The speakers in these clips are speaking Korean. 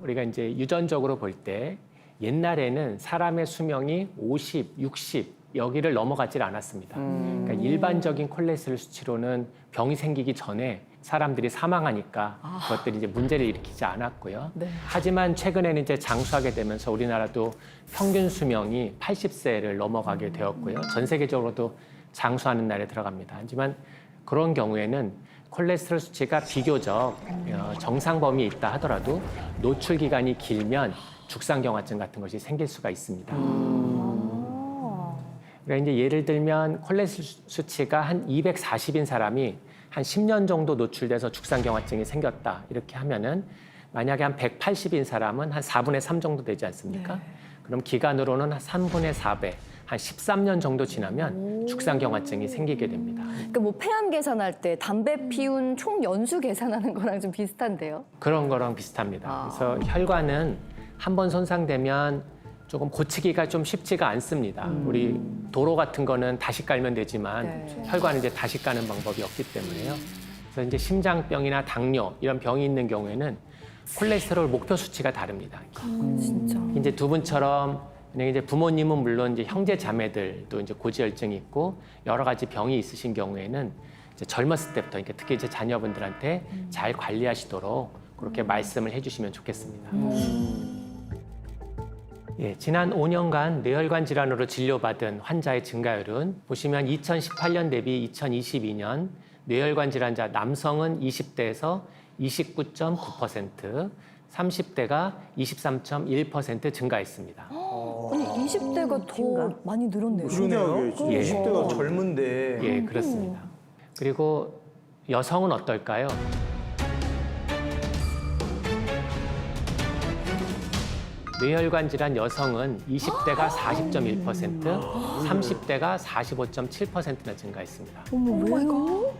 우리가 이제 유전적으로 볼 때 옛날에는 사람의 수명이 50, 60 여기를 넘어가질 않았습니다. 그러니까 일반적인 콜레스테롤 수치로는 병이 생기기 전에 사람들이 사망하니까 그것들이 이제 문제를 일으키지 않았고요. 네. 하지만 최근에는 이제 장수하게 되면서 우리나라도 평균 수명이 80세를 넘어가게 되었고요. 전 세계적으로도 장수하는 날에 들어갑니다. 하지만 그런 경우에는 콜레스테롤 수치가 비교적 정상 범위에 있다 하더라도 노출 기간이 길면 죽상경화증 같은 것이 생길 수가 있습니다. 그러니까 이제 예를 들면 콜레스테롤 수치가 한 240인 사람이 한 10년 정도 노출돼서 죽상경화증이 생겼다 이렇게 하면은 만약에 한 180인 사람은 한 4분의 3 정도 되지 않습니까? 네. 그럼 기간으로는 한 3분의 4배, 한 13년 정도 지나면 죽상경화증이 생기게 됩니다. 그러니까 뭐 폐암 계산할 때 담배 피운 총 연수 계산하는 거랑 좀 비슷한데요? 그런 거랑 비슷합니다. 그래서 혈관은 한 번 손상되면 조금 고치기가 좀 쉽지가 않습니다. 우리 도로 같은 거는 다시 깔면 되지만 네. 혈관은 이제 다시 까는 방법이 없기 때문에요. 그래서 이제 심장병이나 당뇨 이런 병이 있는 경우에는 콜레스테롤 목표 수치가 다릅니다. 진짜. 이제 두 분처럼 그냥 이제 부모님은 물론 이제 형제 자매들도 이제 고지혈증이 있고 여러 가지 병이 있으신 경우에는 이제 젊었을 때부터 그러니까 특히 이제 자녀분들한테 잘 관리하시도록 그렇게 말씀을 해주시면 좋겠습니다. 예, 지난 5년간 뇌혈관 질환으로 진료받은 환자의 증가율은 보시면 2018년 대비 2022년 뇌혈관 질환자 남성은 20대에서 29.9%, 30대가 23.1% 증가했습니다. 아니 20대가 더 많이 늘었네요. 신기하게 진짜 예. 20대가 젊은데 예, 그렇습니다. 그리고 여성은 어떨까요? 뇌혈관 질환 여성은 20대가 40.1%, 30대가 45.7%나 증가했습니다. 어머 왜요?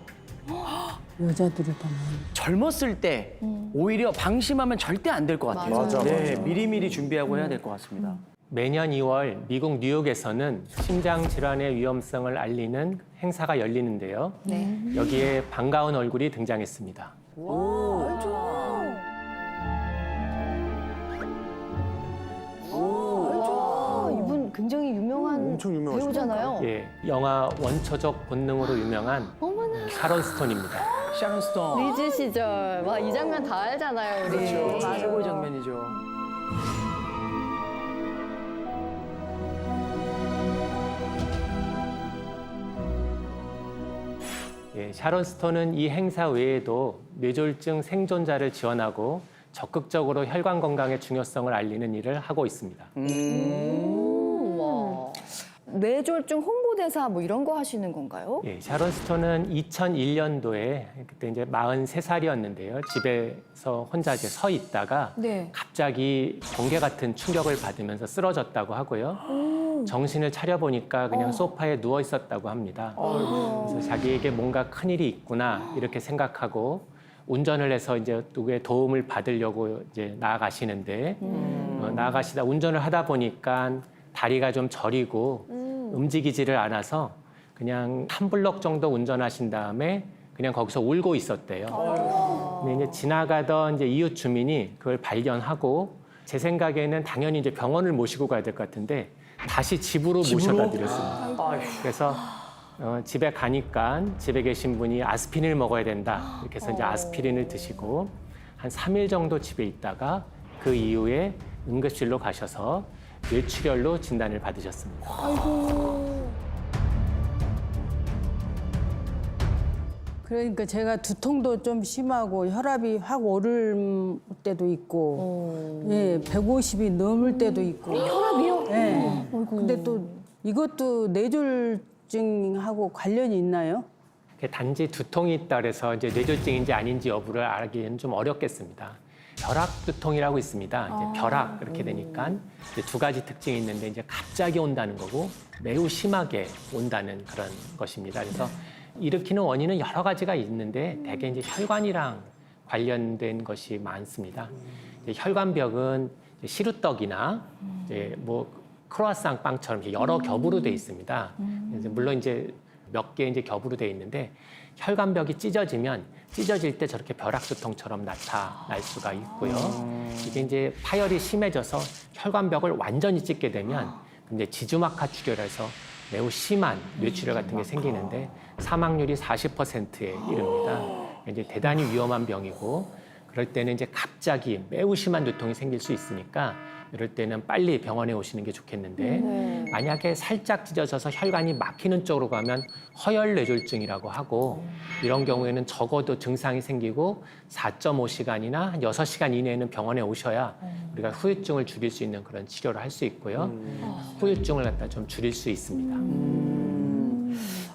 여자들이 더 많이. 젊었을 때 오히려 방심하면 절대 안 될 것 같아요. 맞아, 네, 맞아. 미리미리 준비하고 해야 될 것 같습니다. 매년 2월 미국 뉴욕에서는 심장 질환의 위험성을 알리는 행사가 열리는데요. 네. 여기에 반가운 얼굴이 등장했습니다. 이분 굉장히 유명한 엄청 유명하시죠. 배우잖아요. 예, 영화 원초적 본능으로 유명한 어머나. 샤론 스톤입니다. 샤론 스톤. 리즈 시절. 와, 이 장면 다 알잖아요, 우리. 그렇죠. 최고의 장면이죠. 예, 샤론 스톤은 이 행사 외에도 뇌졸중 생존자를 지원하고 적극적으로 혈관 건강의 중요성을 알리는 일을 하고 있습니다. 우와. 뇌졸중 홍보대사 뭐 이런 거 하시는 건가요? 예, 샤론 스톤은 2001년도에 그때 이제 43살이었는데요. 집에서 혼자 이제 서 있다가 네. 갑자기 번개 같은 충격을 받으면서 쓰러졌다고 하고요. 정신을 차려보니까 그냥 소파에 누워 있었다고 합니다. 그래서 자기에게 뭔가 큰일이 있구나 이렇게 생각하고 운전을 해서 이제 누구의 도움을 받으려고 이제 나아가시는데 나아가시다 운전을 하다 보니까 다리가 좀 저리고 움직이지를 않아서 그냥 한 블럭 정도 운전하신 다음에 그냥 거기서 울고 있었대요. 근데 이제 지나가던 이제 이웃 주민이 그걸 발견하고 제 생각에는 당연히 이제 병원을 모시고 가야 될 것 같은데 다시 집으로 모셔다 드렸습니다. 그래서 집에 가니까 집에 계신 분이 아스피린을 먹어야 된다. 이렇게 해서 이제 아스피린을 드시고 한 3일 정도 집에 있다가 그 이후에 응급실로 가셔서 뇌출혈로 진단을 받으셨습니다. 그러니까 제가 두통도 좀 심하고 혈압이 확 오를 때도 있고, 예, 150이 넘을 때도 있고. 혈압이요? 예. 근데 또 이것도 뇌졸중하고 관련이 있나요? 단지 두통이 있다 그래서 이제 뇌졸중인지 아닌지 여부를 알기에는 좀 어렵겠습니다. 벼락 두통이라고 있습니다. 이제 벼락 이렇게 되니까 이제 두 가지 특징이 있는데 이제 갑자기 온다는 거고 매우 심하게 온다는 그런 것입니다. 그래서 일으키는 원인은 여러 가지가 있는데 대개 이제 혈관이랑 관련된 것이 많습니다. 이제 혈관벽은 이제 시루떡이나 이제 뭐 크로아상 빵처럼 여러 겹으로 돼 있습니다. 물론 이제 몇 개 이제 겹으로 돼 있는데 혈관벽이 찢어지면 찢어질 때 저렇게 벼락두통처럼 나타날 수가 있고요. 이게 이제 파열이 심해져서 혈관벽을 완전히 찢게 되면 이제 지주막하 출혈에서 매우 심한 뇌출혈 같은 게 생기는데 사망률이 40%에 이릅니다. 이제 대단히 위험한 병이고 그럴 때는 이제 갑자기 매우 심한 두통이 생길 수 있으니까 이럴 때는 빨리 병원에 오시는 게 좋겠는데 만약에 살짝 찢어져서 혈관이 막히는 쪽으로 가면 허혈뇌졸중이라고 하고 이런 경우에는 적어도 증상이 생기고 4.5시간이나 한 6시간 이내에는 병원에 오셔야 우리가 후유증을 줄일 수 있는 그런 치료를 할 수 있고요. 후유증을 갖다 좀 줄일 수 있습니다.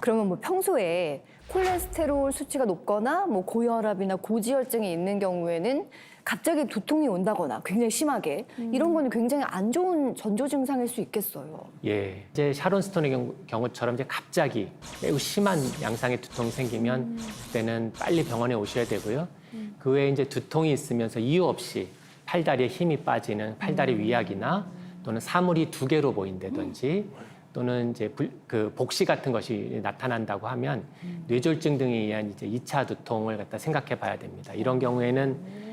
그러면 뭐 평소에 콜레스테롤 수치가 높거나 뭐 고혈압이나 고지혈증이 있는 경우에는 갑자기 두통이 온다거나 굉장히 심하게 이런 거는 굉장히 안 좋은 전조 증상일 수 있겠어요. 예, 이제 샤론 스톤의 경우처럼 이제 갑자기 매우 심한 양상의 두통이 생기면 그때는 빨리 병원에 오셔야 되고요. 그 외에 이제 두통이 있으면서 이유 없이 팔다리에 힘이 빠지는 팔다리 위약이나 또는 사물이 두 개로 보인다든지 또는 이제 그 복시 같은 것이 나타난다고 하면 뇌졸중 등에 의한 이제 2차 두통을 갖다 생각해 봐야 됩니다. 이런 경우에는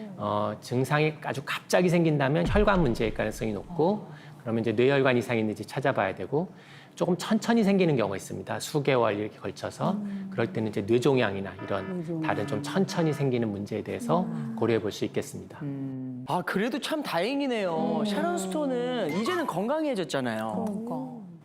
증상이 아주 갑자기 생긴다면 혈관 문제일 가능성이 높고 그러면 이제 뇌혈관 이상이 있는지 찾아봐야 되고 조금 천천히 생기는 경우가 있습니다. 수개월 이렇게 걸쳐서 그럴 때는 이제 뇌종양이나 이런 다른 좀 천천히 생기는 문제에 대해서 고려해 볼 수 있겠습니다. 아, 그래도 참 다행이네요. 샤론 스톤은 이제는 건강해졌잖아요.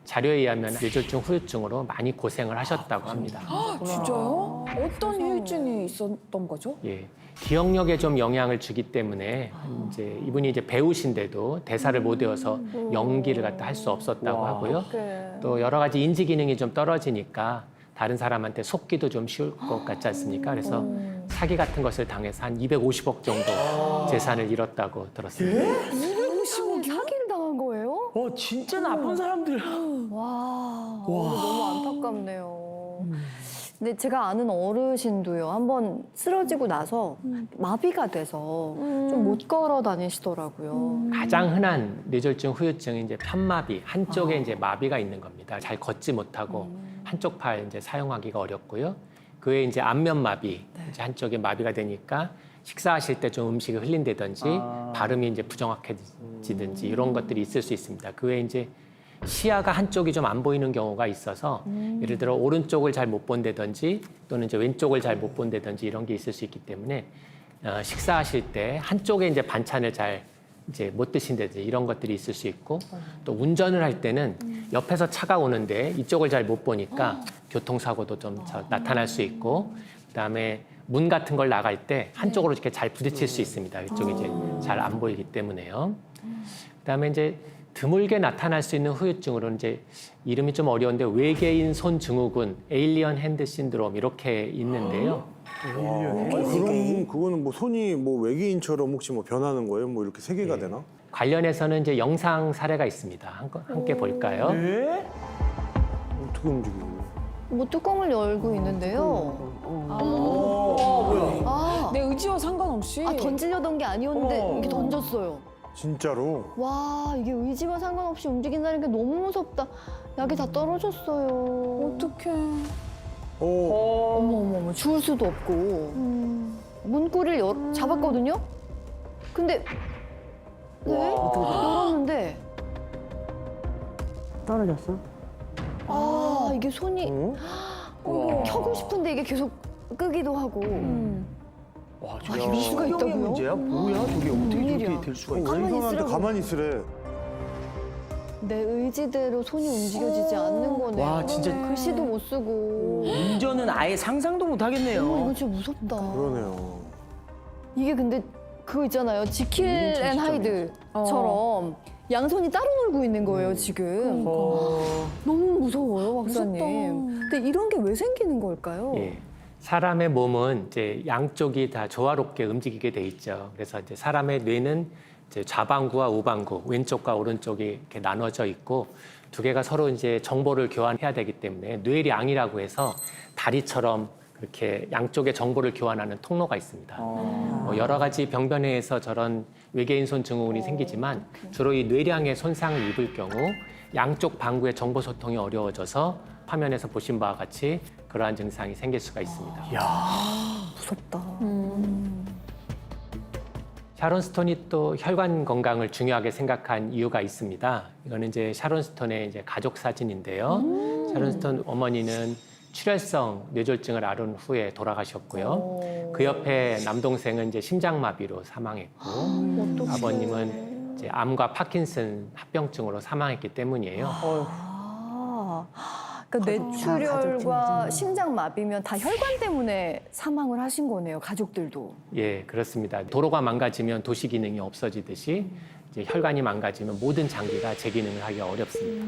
자료에 의하면 뇌졸중 후유증으로 많이 고생을 하셨다고 합니다. 진짜요? 어떤 후유증이 있었던 거죠? 예, 기억력에 좀 영향을 주기 때문에 이제 이분이 이제 배우신데도 대사를 못 외워서 연기를 갖다 할 수 없었다고 하고요. 또 여러 가지 인지 기능이 좀 떨어지니까 다른 사람한테 속기도 좀 쉬울 것 같지 않습니까? 그래서 사기 같은 것을 당해서 한 250억 정도 재산을 잃었다고 들었습니다. 250억 사기를 당한 거예요? 진짜 나쁜 사람들. 와, 너무 안타깝네요. 근데 제가 아는 어르신도요, 한번 쓰러지고 나서 마비가 돼서 좀 못 걸어 다니시더라고요. 가장 흔한 뇌졸중 후유증이 이제 편마비, 한쪽에 이제 마비가 있는 겁니다. 잘 걷지 못하고 한쪽 팔 이제 사용하기가 어렵고요. 그 외에 이제 안면마비, 이제 한쪽에 마비가 되니까 식사하실 때 좀 음식이 흘린다든지 발음이 이제 부정확해지든지 이런 것들이 있을 수 있습니다. 그 외에 이제 시야가 한쪽이 좀 안 보이는 경우가 있어서 예를 들어 오른쪽을 잘 못 본다든지 또는 이제 왼쪽을 잘 못 본다든지 이런 게 있을 수 있기 때문에 식사하실 때 한쪽에 이제 반찬을 잘 이제 못 드신다든지 이런 것들이 있을 수 있고 또 운전을 할 때는 옆에서 차가 오는데 이쪽을 잘 못 보니까 교통사고도 좀 나타날 수 있고 그다음에 문 같은 걸 나갈 때 한쪽으로 이렇게 잘 부딪힐 수 있습니다. 이쪽이 이제 잘 안 보이기 때문에요. 그다음에 이제 드물게 나타날 수 있는 후유증으로는 이제 이름이 좀 어려운데 외계인 손 증후군, 에일리언 핸드 신드롬 이렇게 있는데요. 그럼 그거는 뭐 손이 뭐 외계인처럼 혹시 뭐 변하는 거예요? 뭐 이렇게 세 개가 되나? 관련해서는 이제 영상 사례가 있습니다. 함께 볼까요? 네? 어떻게 움직이고? 뭐 뚜껑을 열고 있는데요. 내 의지와 상관없이. 던지려던 게 아니었는데 이렇게 던졌어요. 진짜로? 와, 이게 의지와 상관없이 움직인다는 게 너무 무섭다. 약이 다 떨어졌어요. 어떡해. 어머, 주울 수도 없고. 문고리를 잡았거든요? 근데, 네? 열었는데, 떨어졌어? 아, 이게 손이 켜고 싶은데 이게 계속 끄기도 하고. 와, 이럴 수가 신경의 있다고요? 문제야? 뭐야? 저게 어떻게 웬일이야. 저렇게 될 수가 있어? 왼손한테 있으라고. 가만히 있으래. 내 의지대로 손이 움직여지지 않는 거네요. 와, 진짜. 글씨도 못 쓰고. 운전은 아예 상상도 못 어머, 하겠네요. 이거 진짜 무섭다. 그러네요. 이게 근데 그거 있잖아요. 지킬 앤 하이드처럼 양손이 따로 놀고 있는 거예요, 지금. 너무 무서워요, 박사님. 근데 이런 게 왜 생기는 걸까요? 예. 사람의 몸은 이제 양쪽이 다 조화롭게 움직이게 돼 있죠. 그래서 이제 사람의 뇌는 이제 좌방구와 우방구, 왼쪽과 오른쪽이 이렇게 나눠져 있고 두 개가 서로 이제 정보를 교환해야 되기 때문에 뇌량이라고 해서 다리처럼 그렇게 양쪽의 정보를 교환하는 통로가 있습니다. 뭐 여러 가지 병변에서 저런 외계인 손 증후군이 생기지만 주로 이 뇌량에 손상을 입을 경우 양쪽 방구의 정보 소통이 어려워져서 화면에서 보신 바와 같이 그러한 증상이 생길 수가 있습니다. 무섭다. 샤론 스톤이 또 혈관 건강을 중요하게 생각한 이유가 있습니다. 이거는 이제 샤론 스톤의 이제 가족 사진인데요. 샤론 스톤 어머니는 출혈성 뇌졸중을 앓은 후에 돌아가셨고요. 그 옆에 남동생은 이제 심장마비로 사망했고, 아버님은 이제 암과 파킨슨 합병증으로 사망했기 때문이에요. 그러니까 뇌출혈과 심장마비면 다 혈관 때문에 사망을 하신 거네요. 가족들도. 예, 그렇습니다. 도로가 망가지면 도시 기능이 없어지듯이 이제 혈관이 망가지면 모든 장기가 제 기능을 하기 어렵습니다.